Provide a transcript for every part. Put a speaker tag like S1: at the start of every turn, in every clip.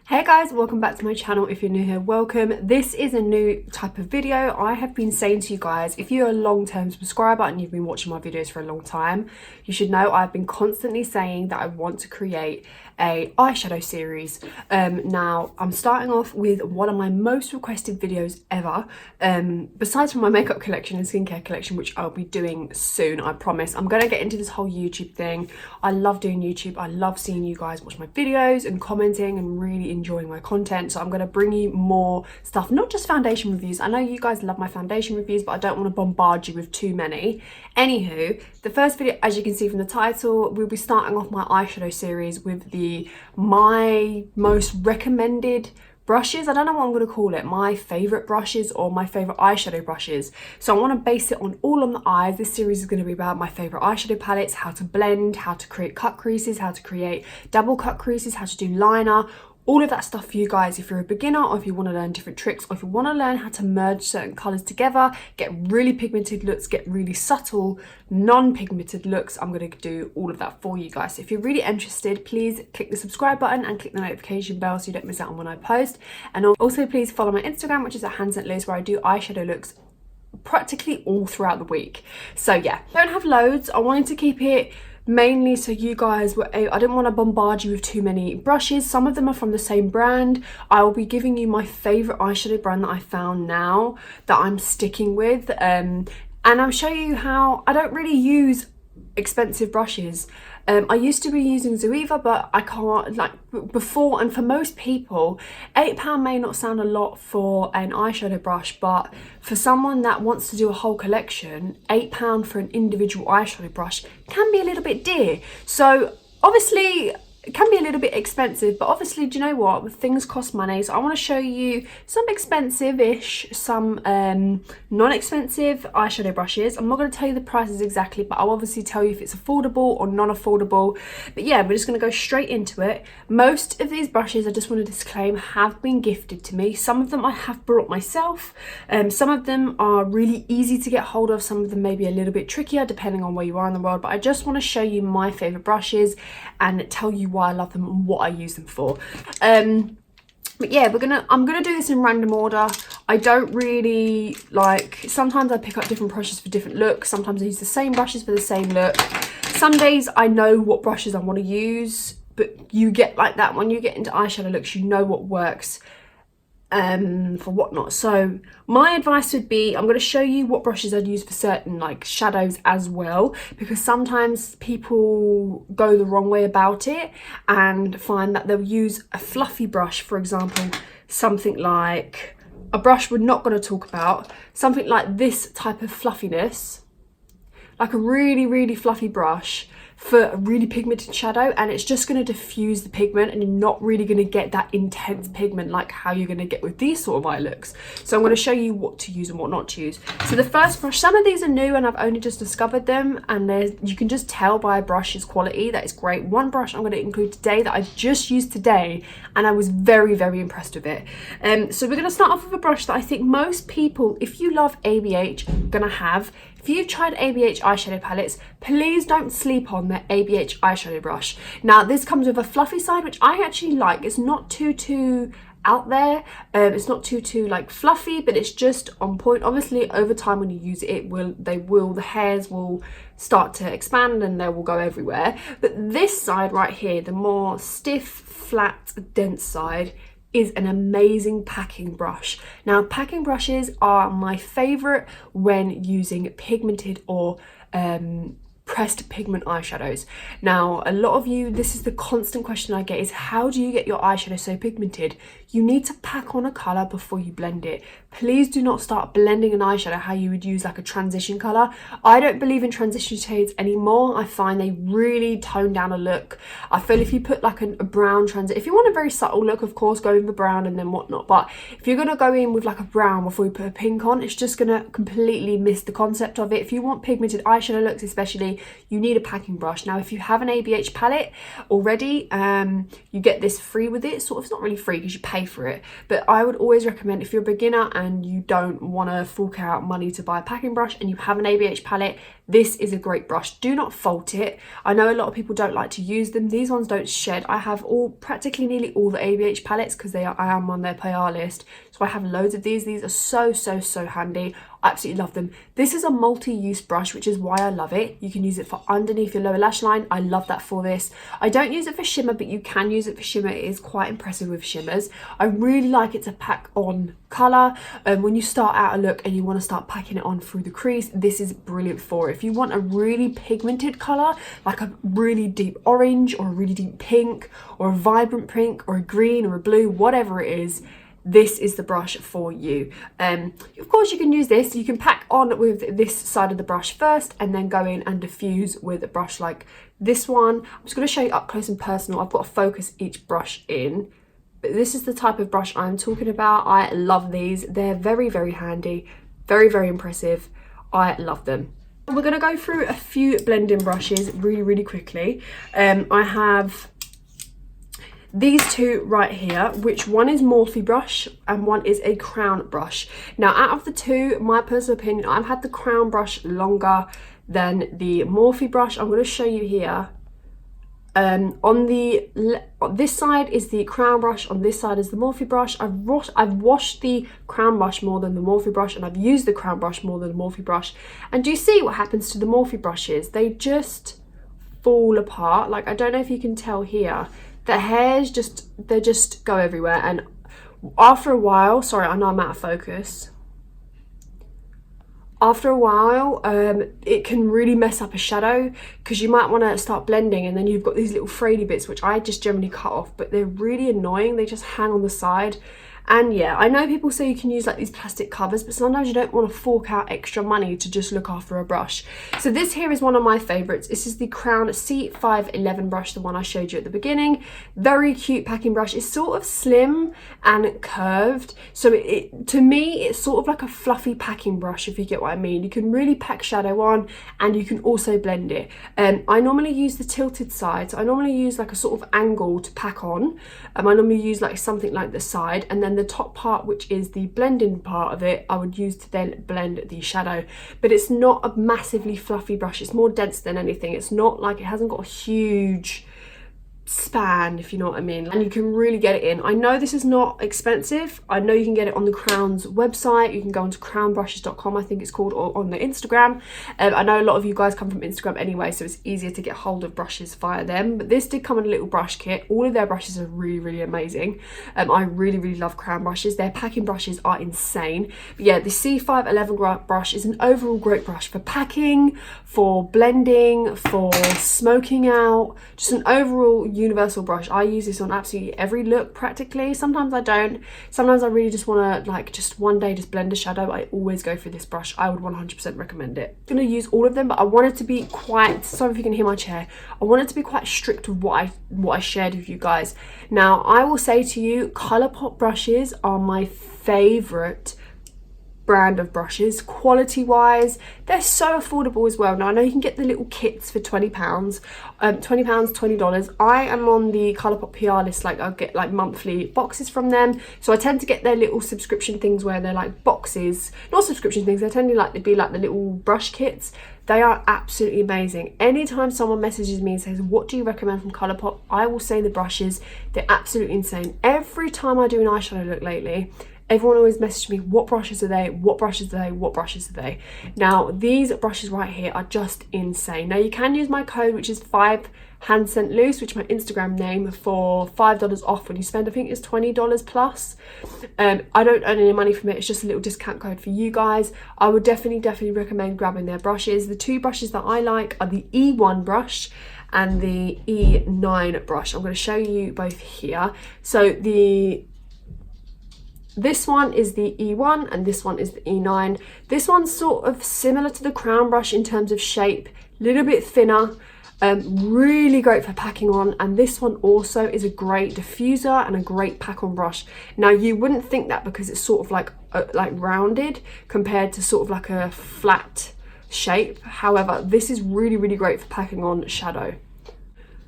S1: Hey guys, welcome back to my channel. If you're new here, welcome. This is a new type of video. I have been saying to you guys, if you're a long-term subscriber and you've been watching my videos for a long time, you should know I've been constantly saying that I want to create a eyeshadow series. Now I'm starting off with one of my most requested videos ever, besides from my makeup collection and skincare collection, which I'll be doing soon, I promise. I'm gonna get into this whole YouTube thing. I love doing YouTube. I love seeing you guys watch my videos and commenting and really enjoying my content. So I'm going to bring you more stuff, not just foundation reviews. I know you guys love my foundation reviews, but I don't want to bombard you with too many. Anywho, the first video, as you can see from the title, we'll be starting off my eyeshadow series with my most recommended brushes. I don't know what I'm going to call it, my favorite brushes or my favorite eyeshadow brushes. So I want to base it on all on the eyes. This series is going to be about my favorite eyeshadow palettes, how to blend, how to create cut creases, how to create double cut creases, how to do liner, all of that stuff for you guys if you're a beginner, or if you want to learn different tricks, or if you want to learn how to merge certain colors together, get really pigmented looks, get really subtle non-pigmented looks. I'm going to do all of that for you guys. So if you're really interested, please click the subscribe button and click the notification bell so you don't miss out on when I post. And also please follow my Instagram, which is at hanstluce, where I do eyeshadow looks practically all throughout the week. So yeah, don't have loads. I wanted to keep it mainly so you guys were I didn't want to bombard you with too many brushes. Some of them are from the same brand. I will be giving you my favorite eyeshadow brand that I found now that I'm sticking with, and I'll show you how I don't really use expensive brushes. I used to be using Zoeva, but I can't, like before, and for most people, £8 may not sound a lot for an eyeshadow brush, but for someone that wants to do a whole collection, £8 for an individual eyeshadow brush can be a little bit dear. So obviously it can be a little bit expensive, but obviously, do you know what? Things cost money. So I want to show you some expensive-ish, some non-expensive eyeshadow brushes. I'm not going to tell you the prices exactly, but I'll obviously tell you if it's affordable or non-affordable. But yeah, we're just going to go straight into it. Most of these brushes, I just want to disclaim, have been gifted to me. Some of them I have brought myself. Some of them are really easy to get hold of. Some of them may be a little bit trickier depending on where you are in the world. But I just want to show you my favourite brushes and tell you why I love them and what I use them for. But yeah, I'm gonna do this in random order. I don't really like, sometimes I pick up different brushes for different looks. Sometimes I use the same brushes for the same look. Some days I know what brushes I want to use, but you get like that when you get into eyeshadow looks, you know what works for whatnot. So my advice would be, I'm going to show you what brushes I'd use for certain like shadows as well, because sometimes people go the wrong way about it and find that they'll use a fluffy brush, for example, something like a brush we're not going to talk about, something like this type of fluffiness, like a really fluffy brush for a really pigmented shadow, and it's just going to diffuse the pigment and you're not really going to get that intense pigment like how you're going to get with these sort of eye looks. So I'm going to show you what to use and what not to use. So the first brush, some of these are new and I've only just discovered them, and you can just tell by a brush's quality that it's great. One brush I'm going to include today that I've just used today and I was very impressed with it. So we're going to start off with a brush that I think most people, if you love ABH, are going to have. If you've tried ABH eyeshadow palettes, please don't sleep on the ABH eyeshadow brush. Now this comes with a fluffy side, which I actually like. It's not too out there. It's not too like fluffy, but it's just on point. Obviously over time when you use it, the hairs will start to expand and they will go everywhere. But this side right here, the more stiff, flat, dense side, is an amazing packing brush. Now, packing brushes are my favorite when using pigmented or pressed pigment eyeshadows. Now, a lot of you, this is the constant question I get, is how do you get your eyeshadow so pigmented? You need to pack on a colour before you blend it. Please do not start blending an eyeshadow how you would use like a transition colour. I don't believe in transition shades anymore. I find they really tone down a look. I feel if you put like a brown transition, if you want a very subtle look, of course, go with the brown and then whatnot. But if you're going to go in with like a brown before you put a pink on, it's just going to completely miss the concept of it. If you want pigmented eyeshadow looks especially, you need a packing brush. Now if you have an ABH palette already, you get this free with it. Sort of, it's not really free because you pay for it, but I would always recommend, if you're a beginner and you don't want to fork out money to buy a packing brush and you have an ABH palette, this is a great brush. Do not fault it. I know a lot of people don't like to use them. These ones don't shed. I have practically nearly all the ABH palettes because I am on their PR list. So I have loads of these. These are so handy. I absolutely love them. This is a multi-use brush, which is why I love it. You can use it for underneath your lower lash line. I love that for this. I don't use it for shimmer, but you can use it for shimmer. It is quite impressive with shimmers. I really like it to pack on colour. When you start out a look and you want to start packing it on through the crease, this is brilliant for it. If you want a really pigmented colour, like a really deep orange or a really deep pink or a vibrant pink or a green or a blue, whatever it is, this is the brush for you. Of course you can use this, you can pack on with this side of the brush first and then go in and diffuse with a brush like this one. I'm just going to show you up close and personal. I've got to focus each brush in, but this is the type of brush I'm talking about. I love these. They're very handy, very impressive. I love them. We're going to go through a few blending brushes really quickly. I have these two right here, which one is Morphe brush and one is a crown brush. Now out of the two, my personal opinion, I've had the crown brush longer than the Morphe brush. I'm going to show you here. On this side is the crown brush, on this side is the Morphe brush. I've washed the crown brush more than the Morphe brush, and I've used the crown brush more than the Morphe brush. And do you see what happens to the Morphe brushes? They just fall apart. Like, I don't know if you can tell here. The hairs they just go everywhere, and after a while, sorry, I know I'm out of focus. After a while, it can really mess up a shadow because you might want to start blending and then you've got these little frayedy bits, which I just generally cut off, but they're really annoying. They just hang on the side. And yeah, I know people say you can use like these plastic covers, but sometimes you don't want to fork out extra money to just look after a brush. So this here is one of my favorites. This is the Crown C511 brush, the one I showed you at the beginning. Very cute packing brush. It's sort of slim and curved. So to me, it's sort of like a fluffy packing brush, if you get what I mean. You can really pack shadow on and you can also blend it. I normally use the tilted side. So I normally use like a sort of angle to pack on. I normally use like something like the side, and then the top part, which is the blending part of it, I would use to then blend the shadow. But it's not a massively fluffy brush. It's more dense than anything. It's not like, it hasn't got a huge span, if you know what I mean, and you can really get it in. I know this is not expensive. I know you can get it on the Crown's website. You can go onto crownbrushes.com, I think it's called, or on the Instagram. I know a lot of you guys come from Instagram anyway, so it's easier to get hold of brushes via them. But this did come in a little brush kit. All of their brushes are really amazing. I really love Crown brushes. Their packing brushes are insane. But yeah, the C511 brush is an overall great brush for packing, for blending, for smoking out, just an overall universal brush. I use this on absolutely every look practically. Sometimes I don't. Sometimes I really just want to like just one day just blend a shadow. I always go for this brush. I would 100% recommend it. I'm going to use all of them, but I wanted to be quite, sorry if you can hear my chair, I wanted to be quite strict with what I shared with you guys. Now I will say to you, Colourpop brushes are my favourite brand of brushes. Quality wise, they're so affordable as well. Now I know you can get the little kits for £20, $20. I am on the Colourpop PR list. Like, I'll get like monthly boxes from them, so I tend to get their little subscription things where they're like boxes, not subscription things, they tend to like to be like the little brush kits. They are absolutely amazing. Anytime someone messages me and says, what do you recommend from Colourpop, I will say the brushes. They're absolutely insane. Every time I do an eyeshadow look lately, everyone always messages me, what brushes are they? What brushes are they? What brushes are they? Now, these brushes right here are just insane. Now, you can use my code, which is 5handsluce, which is my Instagram name, for $5 off when you spend, I think it's $20 plus. I don't earn any money from it. It's just a little discount code for you guys. I would definitely recommend grabbing their brushes. The two brushes that I like are the E1 brush and the E9 brush. I'm going to show you both here. So this one is the E1 and this one is the E9. This one's sort of similar to the Crown brush in terms of shape, a little bit thinner, really great for packing on. And this one also is a great diffuser and a great pack on brush. Now you wouldn't think that because it's sort of like rounded compared to sort of like a flat shape. However, this is really, really great for packing on shadow.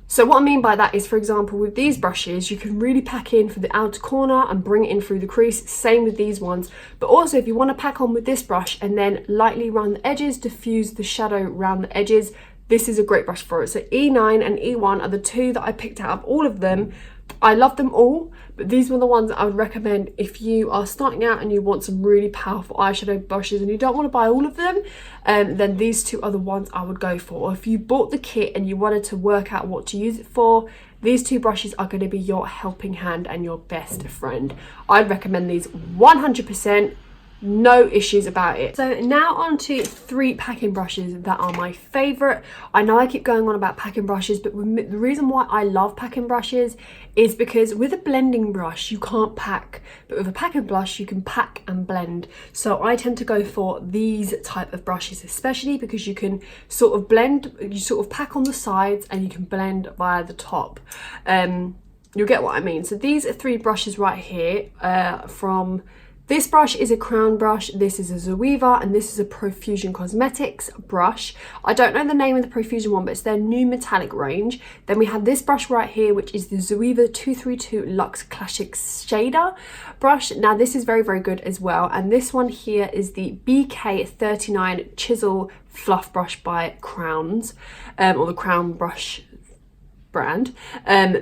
S1: So what I mean by that is, for example, with these brushes, you can really pack in for the outer corner and bring it in through the crease. Same with these ones. But also, if you want to pack on with this brush and then lightly around the edges, diffuse the shadow around the edges, this is a great brush for it. So E9 and E1 are the two that I picked out of all of them. I love them all, but these were the ones that I would recommend if you are starting out and you want some really powerful eyeshadow brushes and you don't want to buy all of them, then these two are the ones I would go for. Or if you bought the kit and you wanted to work out what to use it for, these two brushes are going to be your helping hand and your best friend. I'd recommend these 100%. No issues about it. So now on to 3 packing brushes that are my favorite. I know I keep going on about packing brushes, but the reason why I love packing brushes is because with a blending brush you can't pack, but with a packing brush you can pack and blend. So I tend to go for these type of brushes, especially because you can sort of blend, you sort of pack on the sides and you can blend via the top. You'll get what I mean. So these are 3 brushes right here from this brush is a crown brush, this is a Zoeva, and this is a Profusion Cosmetics brush. I don't know the name of the Profusion one, but it's their new metallic range. Then we have this brush right here, which is the Zoeva 232 Luxe Classic Shader brush. Now this is very, very good as well. And this one here is the BK39 Chisel Fluff Brush by Crowns, or the Crown Brush brand.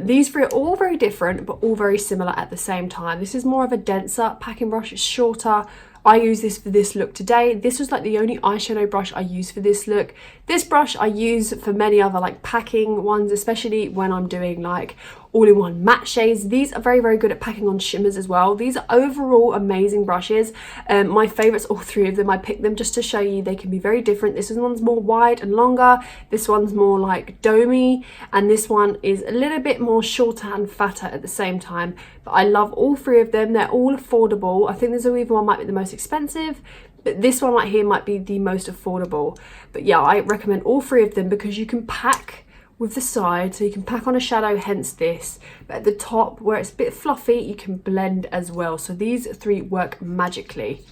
S1: These 3 are all very different but all very similar at the same time. This is more of a denser packing brush, it's shorter. I use this for this look today. This was like the only eyeshadow brush I use for this look. This brush I use for many other like packing ones, especially when I'm doing like all-in-one matte shades. These are very, very good at packing on shimmers as well. These are overall amazing brushes. My favorites, all 3 of them. I picked them just to show you they can be very different. This one's more wide and longer. This one's more like domey, and this one is a little bit more shorter and fatter at the same time. But I love all 3 of them. They're all affordable. I think the Zoeva one might be the most expensive, but this one right here might be the most affordable. But yeah, I recommend all 3 of them because you can pack with the side, so you can pack on a shadow, hence this, but at the top where it's a bit fluffy you can blend as well. So these 3 work magically.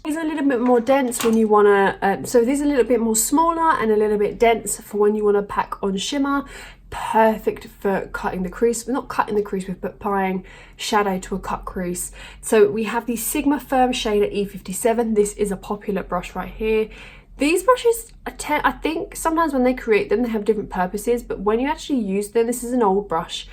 S1: These are a little bit more dense when you want to, so these are a little bit more smaller and a little bit dense for when you want to pack on shimmer. Perfect for cutting the crease, not cutting the crease with, but applying shadow to a cut crease. So we have the Sigma Firm Shader E57. This is a popular brush right here. These brushes, I think sometimes when they create them, they have different purposes, but when you actually use them, this is an old brush.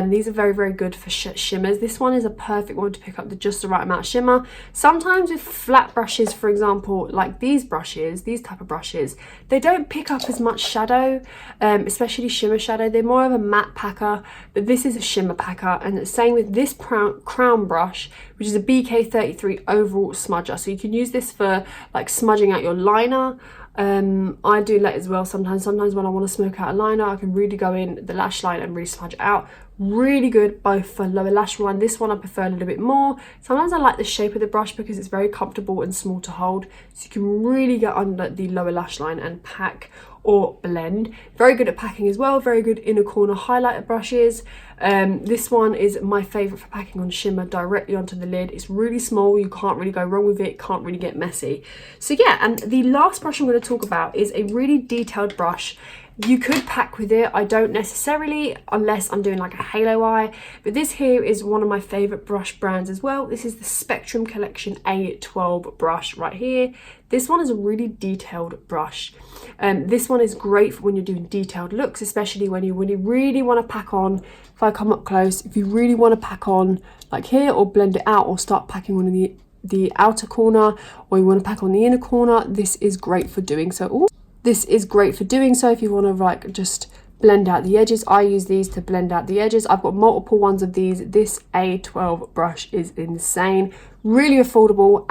S1: These are very, very good for shimmers. This one is a perfect one to pick up just the right amount of shimmer. Sometimes with flat brushes, for example, like these brushes, these type of brushes, they don't pick up as much shadow, especially shimmer shadow. They're more of a matte packer, but this is a shimmer packer. And the same with this crown brush, which is a BK33 overall smudger. So you can use this for like smudging out your liner. I do that as well sometimes when I want to smoke out a liner, I can really go in the lash line and really smudge it out. Really good both for lower lash line. This one I prefer a little bit more. Sometimes I like the shape of the brush because it's very comfortable and small to hold, so you can really get under the lower lash line and pack or blend. Very good at packing as well, very good inner corner highlighter brushes. This one is my favorite for packing on shimmer directly onto the lid. It's really small, you can't really go wrong with it, can't really get messy. So yeah, and the last brush I'm going to talk about is a really detailed brush. You could pack with it, I don't necessarily, unless I'm doing like a halo eye, but this here is one of my favorite brush brands as well. This is the Spectrum Collection A12 brush right here. This one is a really detailed brush. This one is great for when you're doing detailed looks, especially when you really want to pack on. If I come up close, if you really want to pack on like here, or blend it out, or start packing on the outer corner, or you want to pack on the inner corner, this is great for doing so. Ooh. This is great for doing so if you want to like just blend out the edges. I use these to blend out the edges. I've got multiple ones of these. This A12 brush is insane, really affordable.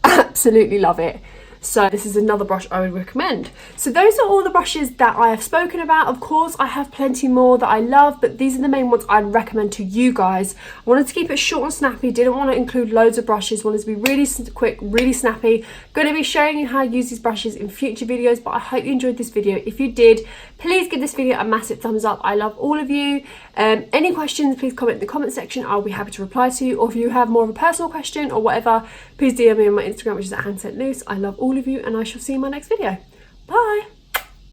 S1: Absolutely love it. So this is another brush I would recommend. So those are all the brushes that I have spoken about. Of course, I have plenty more that I love, but these are the main ones I'd recommend to you guys. I wanted to keep it short and snappy, didn't want to include loads of brushes, wanted to be really quick, really snappy. Going to be showing you how I use these brushes in future videos, but I hope you enjoyed this video. If you did, please give this video a massive thumbs up. I love all of you. Any questions, please comment in the comment section. I'll be happy to reply to you. Or if you have more of a personal question or whatever, please DM me on my Instagram, which is @hanstluce. I love all all of you, and I shall see you in my next video. Bye.